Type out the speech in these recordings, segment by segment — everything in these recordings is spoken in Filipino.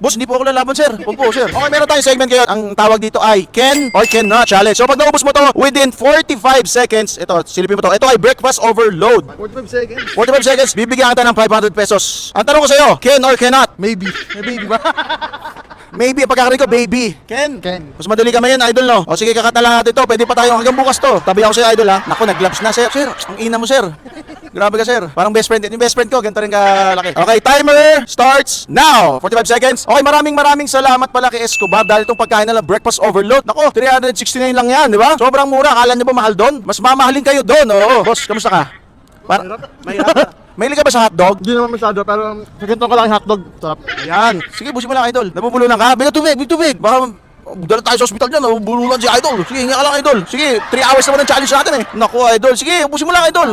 Boss, hindi po ako lalaban, sir. Huwag po, sir. Okay, meron tayong segment ngayon. Ang tawag dito ay Can or Cannot Challenge. So, pag naubos mo to within 45 seconds, ito, silipin mo to. Ito ay breakfast overload. 45 seconds. 45 seconds, bibigyan kita ng 500 pesos. Ang tanong ko sa'yo, can or cannot? Maybe. May baby ba? Maybe, pagkakaroon ko, baby. Ken? Ken. Mas madali kami yan, idol, no? O sige, kakata lang natin to. Pwede pa tayo hanggang bukas to. Tabi ako sa'yo, idol, ha? Naku, nag-gloves na, sir. Sir, ang ina mo, sir. Grabe ka, sir. Parang best friend. Yung best friend ko, ganito rin kalaki. Okay, timer starts now. 45 seconds. Okay, maraming salamat pala kay Escobar dahil itong pagkain nila breakfast overload. Naku, 369 lang yan, di ba? Sobrang mura. Akala niyo ba mahal doon? Mas mamahalin kayo doon. Oo. Boss, kamusta ka? Mahirap. Mahilig ka ba sa hotdog? Hindi naman masyado, pero sa ganito ka lang yung hotdog. Sarap. Ayan. Sige, busin mo lang, idol. Nabubulunan ka. Bigyan tubig. Baka dala tayo sa ospital dyan. Nabubulunan si idol. Sige, hinga ka lang, idol. Sige, 3 hours naman ang challenge natin eh. Naku, idol. Sige, busin mo lang, idol.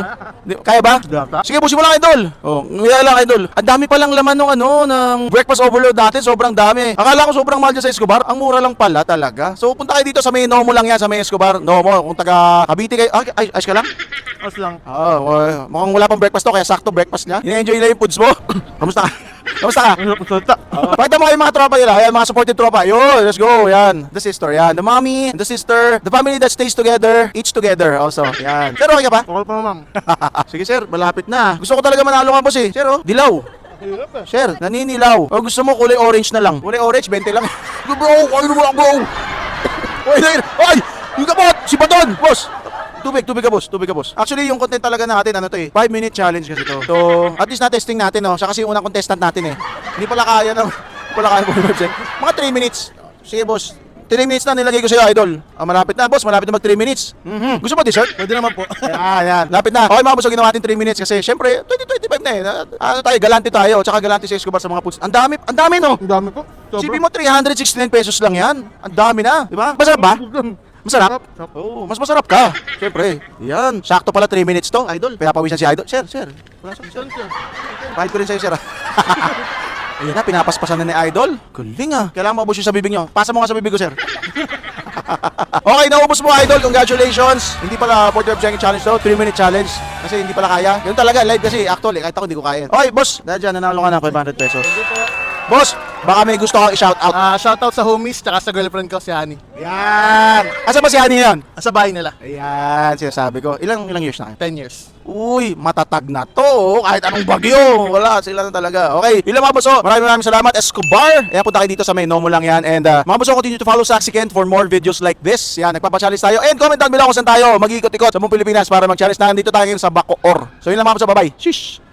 Kaya ba? Sige, busin mo lang, idol. Oh, hinga lang, idol. Ang dami palang laman ng breakfast overload natin. Sobrang dami. Akala ko sobrang mahal dyan sa Escobar. Ang mura lang pala talaga. So, punta kayo dito sa may Nomo lang yan, sa may Escobar. Nomo, kung taga Cavite kayo. Ayos ka lang? As lang. Mukhang wala pang breakfast to, kaya sakto breakfast niya. Ina-enjoy nila yung foods mo. Kamusta ka? Kamusta ka? Pakita mo kayo mga tropa nila, ayan, mga supported tropa. Yo, let's go, yan. The sister, yan. The mommy, the sister, the family that stays together, eats together also. Yan. Sir, okay ka pa? Okay pa, ma'am. Sige, sir, malapit na. Gusto ko talaga manalo ka, boss eh. Sir, oh, dilaw. Sir, naninilaw. O gusto mo kulay orange na lang. Kulay orange, 20 lang. Bro, ano mo lang, bro? Ay, yung kapot, si Baton, boss. Tubig ka boss. Actually, yung content talaga natin, 5-minute challenge kasi to. So, at least na-testing natin, no? Siya kasi yung unang contestant natin eh. Hindi pala kaya po yung website. Mga 3 minutes. Sige, boss. 3 minutes na nilagay ko sa'yo, idol. Malapit na, boss. Malapit na mag 3 minutes. Gusto mo dessert? Pwede naman po. Yan. Lapit na. Okay, mga boss, ginawa natin 3 minutes kasi, syempre, 2025 na eh. Galante tayo. Tsaka galante si Escobar sa mga foods. Ang dami, no? Ang dami po. Sipin mo, 369 pesos lang yan. Ang dami na. Di ba? Masarap ba? Masarap? Oo, mas masarap ka. Siyempre. Yan. Sakto pala 3 minutes to, idol. Pinapawisan si idol. Sir. Wala sa sir. Kahit ko rin sa'yo, sir. Ayan na, pinapaspasan na ni idol. Galing ah. Kailangan maubos yung sa bibig nyo. Pasa mo nga sa bibig ko, sir. Okay, naubos mo, idol. Congratulations. Hindi pala 45 second challenge to. 3-minute challenge. Kasi hindi pala kaya. Ganun talaga, live kasi. Actually, kahit ako hindi ko kaya. Okay, boss. Dahil dyan, nanalo ka ng 500 pesos. Boss, baka may gusto kang i-shoutout. Shoutout sa homies, tsaka sa girlfriend ko, si Honey. Yan! Asa ba si Honey yan? Sa bahay nila. Ayan, sinasabi ko. Ilang years na kayo? 10 years. Uy, matatag na to. Kahit anong bagyo. Wala, sila na talaga. Okay, ilang mga boso. Maraming salamat, Escobar. Ayan, punta kayo dito sa may Nomo lang yan. And mga boso, continue to follow Saxy Kent for more videos like this. Yan, nagpapachallenge tayo. And comment down below kung saan tayo mag-iikot-ikot sa buong Pilipinas para mag-challenge na. Dito tayo ngayon sa Bacoor. So yun lang mga boso, bye-bye. Shish!